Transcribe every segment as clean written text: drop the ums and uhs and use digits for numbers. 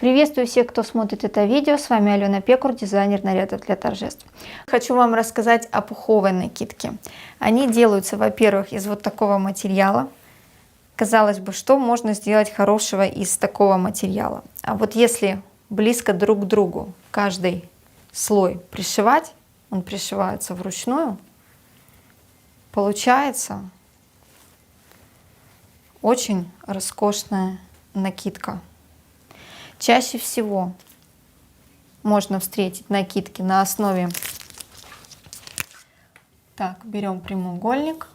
Приветствую всех, кто смотрит это видео. С вами Алена Пекур, дизайнер нарядов для торжеств. Хочу вам рассказать о пуховой накидке. Они делаются, во-первых, из вот такого материала. Казалось бы, что можно сделать хорошего из такого материала? А вот если близко друг к другу каждый слой пришивать, он пришивается вручную, получается очень роскошная накидка. Чаще всего можно встретить накидки на основе. Так, берем прямоугольник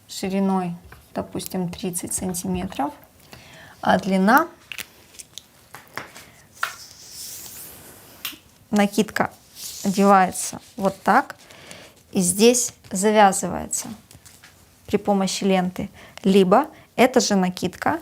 шириной, допустим, 30 сантиметров, а длина накидка одевается вот так, и здесь завязывается при помощи ленты, либо эта же накидка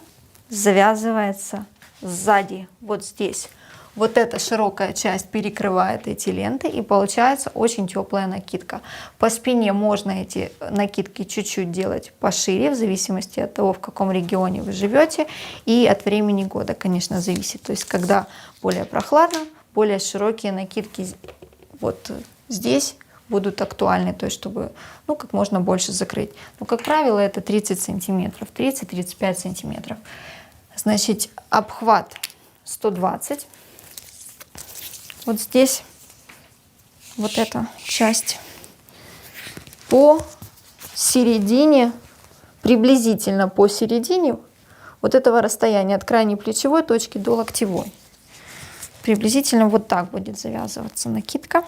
завязывается сзади, вот здесь. Вот эта широкая часть перекрывает эти ленты, и получается очень теплая накидка. По спине можно эти накидки чуть-чуть делать пошире, в зависимости от того, в каком регионе вы живете, и от времени года, конечно, зависит. То есть, когда более прохладно, более широкие накидки вот здесь будут актуальны, то есть, чтобы как можно больше закрыть. Но, как правило, это 30 сантиметров, 30-35 сантиметров. Значит, обхват 120. Вот здесь вот эта часть по середине, приблизительно по середине вот этого расстояния от крайней плечевой точки до локтевой. Приблизительно вот так будет завязываться накидка.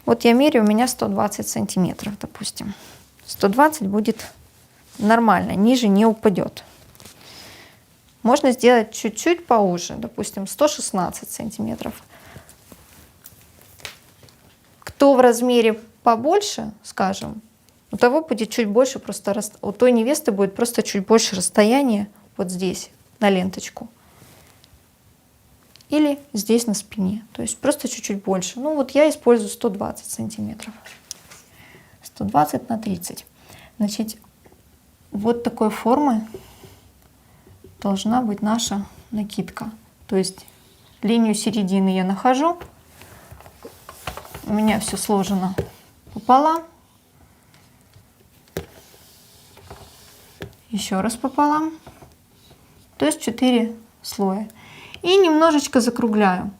Вот я меряю, у меня 120 сантиметров, допустим. 120 будет нормально, ниже не упадет. Можно сделать чуть-чуть поуже, допустим, 116 сантиметров. Кто в размере побольше, скажем, у того будет чуть больше, просто у той невесты будет просто чуть больше расстояния вот здесь, на ленточку. Или здесь на спине, то есть просто чуть-чуть больше. Ну вот я использую 120 сантиметров. 120 на 30. Значит, вот такой формы должна быть наша накидка. То есть линию середины я нахожу. У меня все сложено пополам. Еще раз пополам. То есть 4 слоя. И немножечко закругляю.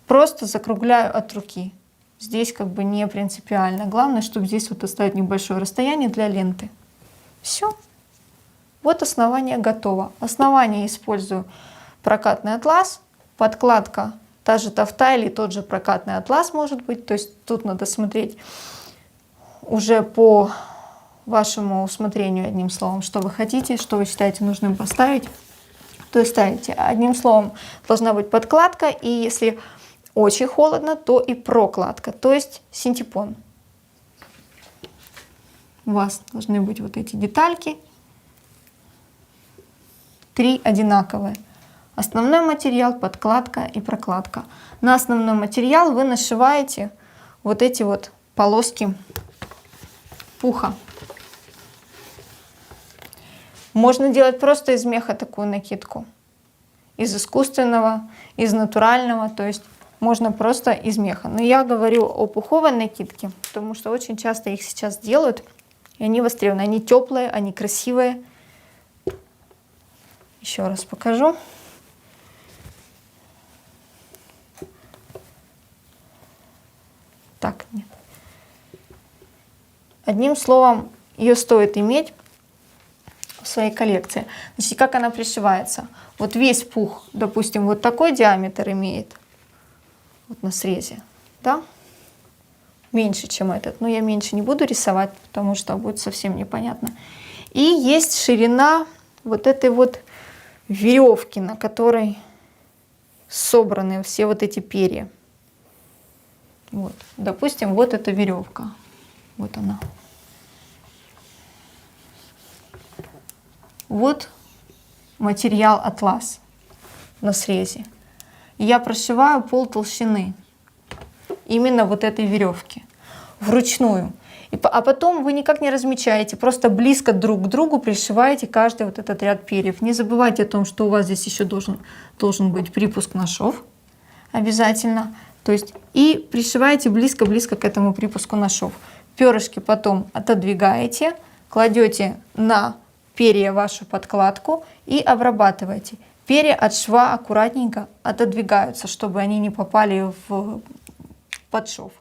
Просто закругляю от руки. Здесь как бы не принципиально. Главное, чтобы здесь вот оставить небольшое расстояние для ленты. Все. Вот основание готово. Основание использую прокатный атлас. Подкладка та же тафта или тот же прокатный атлас может быть. То есть тут надо смотреть уже по вашему усмотрению, одним словом, что вы хотите, что вы считаете нужным поставить. То есть ставите. Одним словом, должна быть подкладка, и если очень холодно, то и прокладка, то есть синтепон. У вас должны быть вот эти детальки. 3 одинаковые. Основной материал, подкладка и прокладка. На основной материал вы нашиваете вот эти вот полоски пуха. Можно делать просто из меха такую накидку. Из искусственного, из натурального, то есть можно просто из меха. Но я говорю о пуховой накидке, потому что очень часто их сейчас делают, и они востребованы. Они теплые, они красивые. Еще раз покажу. Так, нет. Одним словом, ее стоит иметь в своей коллекции. Значит, как она пришивается? Вот весь пух, допустим, вот такой диаметр имеет, вот на срезе, да? Меньше, чем этот. Но я меньше не буду рисовать, потому что будет совсем непонятно. И есть ширина вот этой вот веревки, на которой собраны все вот эти перья. Вот. Допустим, вот эта веревка. Вот она. Вот материал атлас на срезе. И я прошиваю пол толщины именно вот этой веревки вручную. А потом вы никак не размечаете, просто близко друг к другу пришиваете каждый вот этот ряд перьев. Не забывайте о том, что у вас здесь еще должен быть припуск на шов обязательно. То есть и пришиваете близко-близко к этому припуску на шов. Перышки потом отодвигаете, кладете на перья вашу подкладку и обрабатываете. Перья от шва аккуратненько отодвигаются, чтобы они не попали под шов.